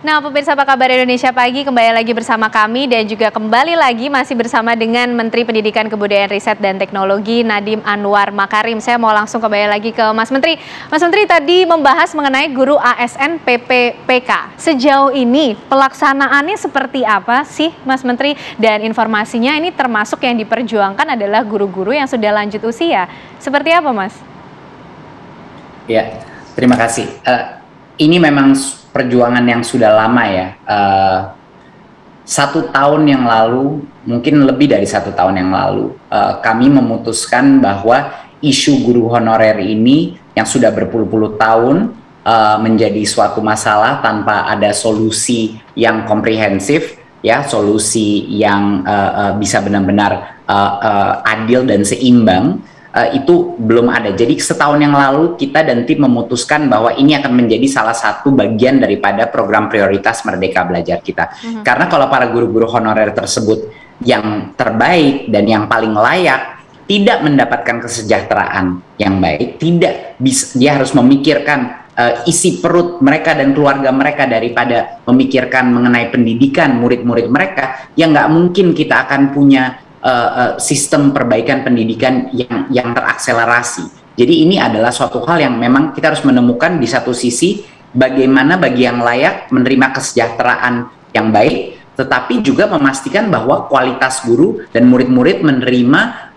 Nah, pemirsa apa kabar Indonesia Pagi, kembali lagi bersama kami dan juga kembali lagi masih bersama dengan Menteri Pendidikan Kebudayaan Riset dan Teknologi Nadiem Anwar Makarim. Saya mau langsung kembali lagi ke Mas Menteri. Mas Menteri tadi membahas mengenai guru ASN PPPK. Sejauh ini pelaksanaannya seperti apa sih Mas Menteri? Dan informasinya ini termasuk yang diperjuangkan adalah guru-guru yang sudah lanjut usia. Seperti apa Mas? Ya, terima kasih. Ini memang perjuangan yang sudah lama ya. 1 tahun yang lalu, mungkin lebih dari 1 tahun yang lalu, kami memutuskan bahwa isu guru honorer ini yang sudah berpuluh-puluh tahun menjadi suatu masalah tanpa ada solusi yang komprehensif, ya, solusi yang bisa benar-benar adil dan seimbang. Itu belum ada. Jadi setahun yang lalu kita dan tim memutuskan bahwa ini akan menjadi salah satu bagian daripada program prioritas Merdeka Belajar kita. Karena kalau para guru-guru honorer tersebut yang terbaik dan yang paling layak tidak mendapatkan kesejahteraan yang baik, tidak bisa, dia harus memikirkan isi perut mereka dan keluarga mereka daripada memikirkan mengenai pendidikan murid-murid mereka, yang nggak mungkin kita akan punya sistem perbaikan pendidikan yang terakselerasi. Jadi ini adalah suatu hal yang memang kita harus menemukan di satu sisi bagaimana bagi yang layak menerima kesejahteraan yang baik, tetapi juga memastikan bahwa kualitas guru dan murid-murid menerima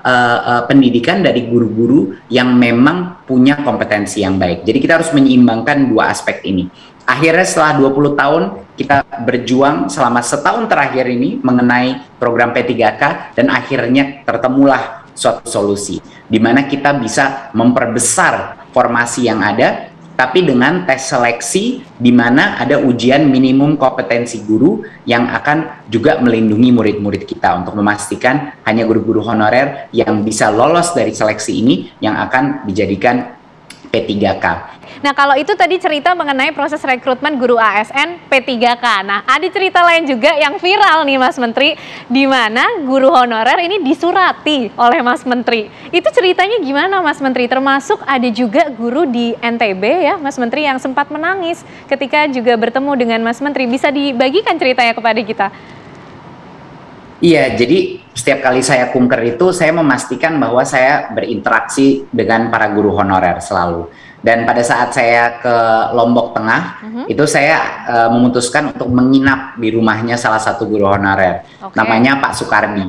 pendidikan dari guru-guru yang memang punya kompetensi yang baik. Jadi kita harus menyeimbangkan dua aspek ini. Akhirnya setelah 20 tahun kita berjuang selama setahun terakhir ini mengenai program P3K, dan akhirnya tertemulah suatu solusi di mana kita bisa memperbesar formasi yang ada, tapi dengan tes seleksi di mana ada ujian minimum kompetensi guru yang akan juga melindungi murid-murid kita untuk memastikan hanya guru-guru honorer yang bisa lolos dari seleksi ini yang akan dijadikan P3K. Nah, kalau itu tadi cerita mengenai proses rekrutmen guru ASN P3K. Nah, ada cerita lain juga yang viral nih Mas Menteri, di mana guru honorer ini disurati oleh Mas Menteri. Itu ceritanya gimana Mas Menteri? Termasuk ada juga guru di NTB ya Mas Menteri yang sempat menangis ketika juga bertemu dengan Mas Menteri. Bisa dibagikan ceritanya kepada kita? Iya, jadi setiap kali saya kunker itu saya memastikan bahwa saya berinteraksi dengan para guru honorer selalu. Dan pada saat saya ke Lombok Tengah, itu saya memutuskan untuk menginap di rumahnya salah satu guru honorer, namanya Pak Sukardi.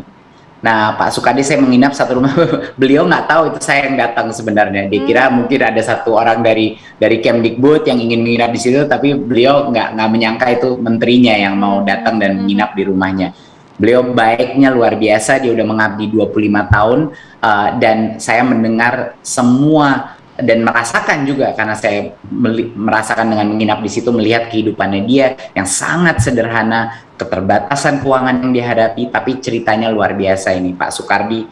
Nah, Pak Sukardi saya menginap satu rumah, beliau nggak tahu itu saya yang datang sebenarnya. Dia kira mungkin ada satu orang dari Kemdikbud yang ingin menginap di situ, tapi beliau nggak menyangka itu menterinya yang mau datang dan menginap di rumahnya. Beliau baiknya luar biasa, dia udah mengabdi 25 tahun, dan saya mendengar semua dan merasakan juga, karena saya merasakan dengan menginap di situ, melihat kehidupannya dia yang sangat sederhana, keterbatasan keuangan yang dihadapi, tapi ceritanya luar biasa ini. Pak Sukardi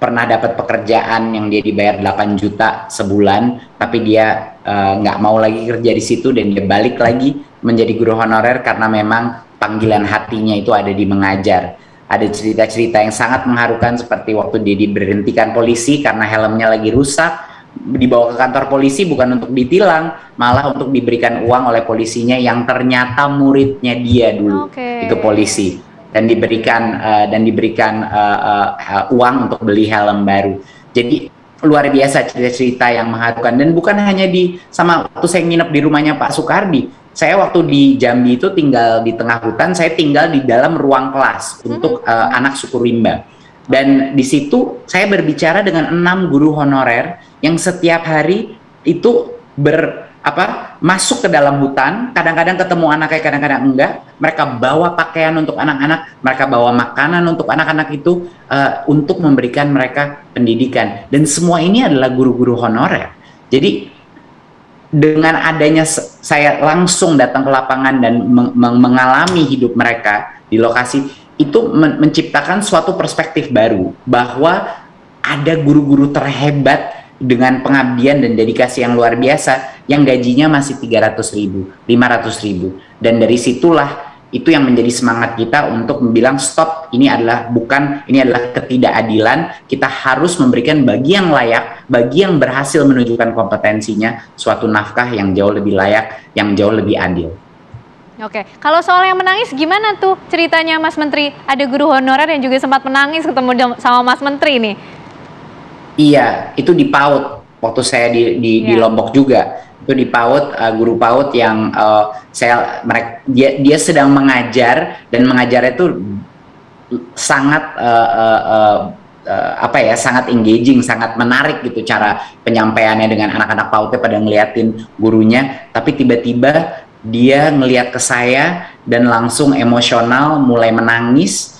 pernah dapat pekerjaan yang dia dibayar 8 juta sebulan, tapi dia nggak mau lagi kerja di situ dan dia balik lagi menjadi guru honorer karena memang panggilan hatinya itu ada di mengajar. Ada cerita-cerita yang sangat mengharukan seperti waktu dia diberhentikan polisi karena helmnya lagi rusak, dibawa ke kantor polisi bukan untuk ditilang, malah untuk diberikan uang oleh polisinya yang ternyata muridnya dia dulu, itu polisi, dan diberikan uang untuk beli helm baru. Jadi luar biasa cerita-cerita yang mengharukan, dan bukan hanya sama waktu saya nginep di rumahnya Pak Sukardi. Saya waktu di Jambi itu tinggal di tengah hutan, saya tinggal di dalam ruang kelas untuk anak suku Rimba. Dan di situ saya berbicara dengan 6 guru honorer yang setiap hari itu masuk ke dalam hutan, kadang-kadang ketemu anaknya, kadang-kadang enggak. Mereka bawa pakaian untuk anak-anak, mereka bawa makanan untuk anak-anak itu, untuk memberikan mereka pendidikan. Dan semua ini adalah guru-guru honorer. Jadi dengan adanya saya langsung datang ke lapangan dan mengalami hidup mereka di lokasi, itu menciptakan suatu perspektif baru bahwa ada guru-guru terhebat dengan pengabdian dan dedikasi yang luar biasa yang gajinya masih 300.000, 500.000, dan dari situlah itu yang menjadi semangat kita untuk bilang stop, ini adalah ketidakadilan, kita harus memberikan bagi yang layak, bagi yang berhasil menunjukkan kompetensinya, suatu nafkah yang jauh lebih layak, yang jauh lebih adil. Oke, kalau soal yang menangis gimana tuh ceritanya Mas Menteri? Ada guru honorer yang juga sempat menangis ketemu sama Mas Menteri nih. Iya, itu di PAUD waktu saya di Lombok juga. Itu di PAUD, guru PAUD yang dia sedang mengajar, dan mengajarnya itu sangat sangat engaging, sangat menarik gitu cara penyampaiannya, dengan anak-anak PAUD-nya pada ngeliatin gurunya, tapi tiba-tiba dia ngeliat ke saya dan langsung emosional, mulai menangis.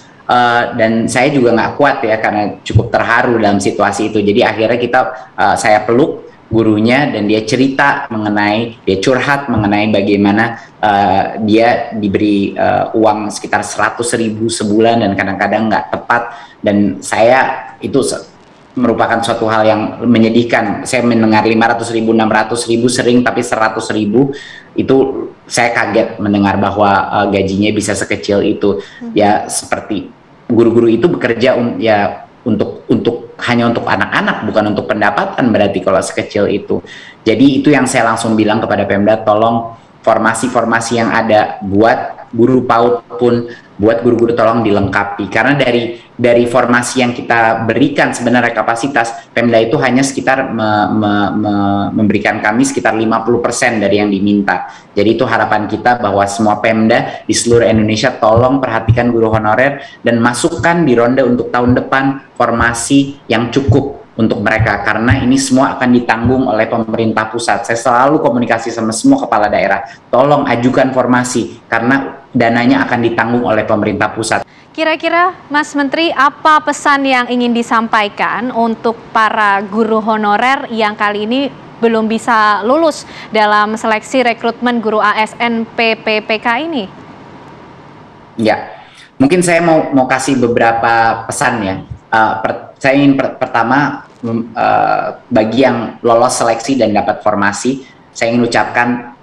Dan saya juga nggak kuat ya, karena cukup terharu dalam situasi itu. Jadi akhirnya saya peluk gurunya, dan dia curhat mengenai bagaimana dia diberi uang sekitar 100.000 sebulan, dan kadang-kadang nggak tepat. Dan saya itu merupakan suatu hal yang menyedihkan. Saya mendengar 500.000, 600.000 sering, tapi 100.000 itu saya kaget mendengar bahwa gajinya bisa sekecil itu. Ya, seperti guru-guru itu bekerja hanya untuk anak-anak, bukan untuk pendapatan, berarti kalau sekecil itu. Jadi itu yang saya langsung bilang kepada Pemda, tolong formasi-formasi yang ada buat guru PAUD pun, buat guru-guru tolong dilengkapi, karena dari formasi yang kita berikan sebenarnya kapasitas, Pemda itu hanya sekitar memberikan kami sekitar 50% dari yang diminta. Jadi itu harapan kita, bahwa semua Pemda di seluruh Indonesia tolong perhatikan guru honorer dan masukkan di ronde untuk tahun depan formasi yang cukup untuk mereka, karena ini semua akan ditanggung oleh pemerintah pusat. Saya selalu komunikasi sama semua kepala daerah, tolong ajukan formasi karena dananya akan ditanggung oleh pemerintah pusat. Kira-kira Mas Menteri, apa pesan yang ingin disampaikan untuk para guru honorer yang kali ini belum bisa lulus dalam seleksi rekrutmen guru ASN PPPK ini? Ya, mungkin saya mau kasih beberapa pesan ya. Saya ingin pertama, bagi yang lolos seleksi dan dapat formasi, saya ingin ucapkan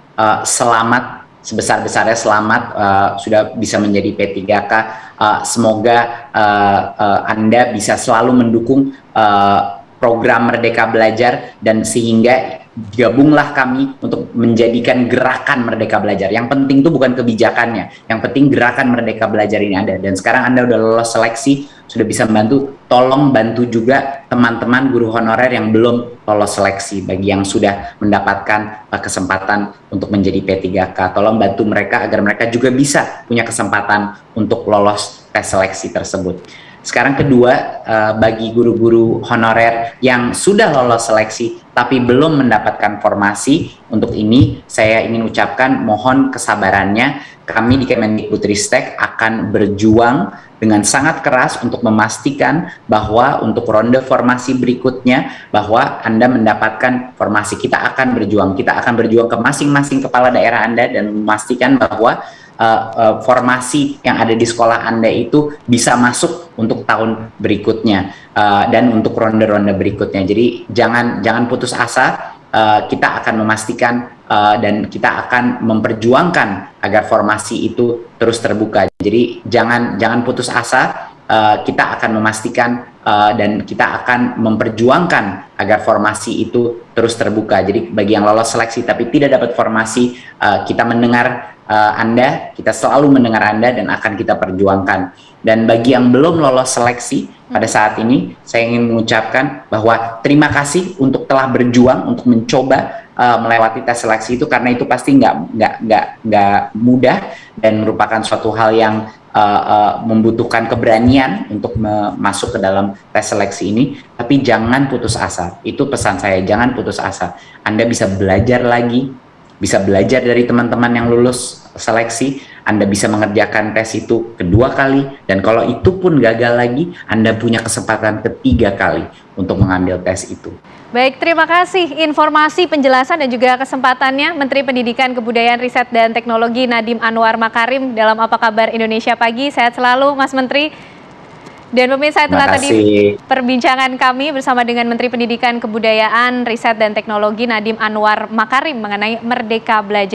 selamat, sebesar-besarnya selamat, sudah bisa menjadi P3K. Semoga Anda bisa selalu mendukung program Merdeka Belajar, dan sehingga gabunglah kami untuk menjadikan gerakan Merdeka Belajar. Yang penting itu bukan kebijakannya, yang penting gerakan Merdeka Belajar ini ada. Dan sekarang Anda udah lolos seleksi, sudah bisa membantu, tolong bantu juga teman-teman guru honorer yang belum lolos seleksi. Bagi yang sudah mendapatkan kesempatan untuk menjadi P3K, tolong bantu mereka agar mereka juga bisa punya kesempatan untuk lolos tes seleksi tersebut. Sekarang kedua, bagi guru-guru honorer yang sudah lolos seleksi tapi belum mendapatkan formasi, untuk ini saya ingin ucapkan mohon kesabarannya. Kami di Kemendikbudristek akan berjuang dengan sangat keras untuk memastikan bahwa untuk ronde formasi berikutnya, bahwa Anda mendapatkan formasi. Kita akan berjuang ke masing-masing kepala daerah Anda, dan memastikan bahwa formasi yang ada di sekolah Anda itu bisa masuk untuk tahun berikutnya, dan untuk ronde-ronde berikutnya. Jadi jangan putus asa. Kita akan memastikan dan kita akan memperjuangkan agar formasi itu terus terbuka. Jadi jangan putus asa. Kita akan memastikan dan kita akan memperjuangkan agar formasi itu terus terbuka. Jadi bagi yang lolos seleksi tapi tidak dapat formasi, kita mendengar Anda, kita selalu mendengar Anda dan akan kita perjuangkan. Dan bagi yang belum lolos seleksi pada saat ini, saya ingin mengucapkan bahwa terima kasih untuk telah berjuang untuk mencoba melewati tes seleksi itu, karena itu pasti nggak mudah dan merupakan suatu hal yang membutuhkan keberanian untuk masuk ke dalam tes seleksi ini. Tapi jangan putus asa, itu pesan saya, jangan putus asa. Anda bisa belajar lagi, bisa belajar dari teman-teman yang lulus seleksi. Anda bisa mengerjakan tes itu kedua kali, dan kalau itu pun gagal lagi, Anda punya kesempatan ketiga kali untuk mengambil tes itu. Baik, terima kasih informasi, penjelasan, dan juga kesempatannya Menteri Pendidikan, Kebudayaan, Riset, dan Teknologi Nadiem Anwar Makarim dalam Apa Kabar Indonesia Pagi. Sehat selalu Mas Menteri. Dan pemirsa, itulah tadi perbincangan kami bersama dengan Menteri Pendidikan, Kebudayaan, Riset, dan Teknologi Nadiem Anwar Makarim mengenai Merdeka Belajar.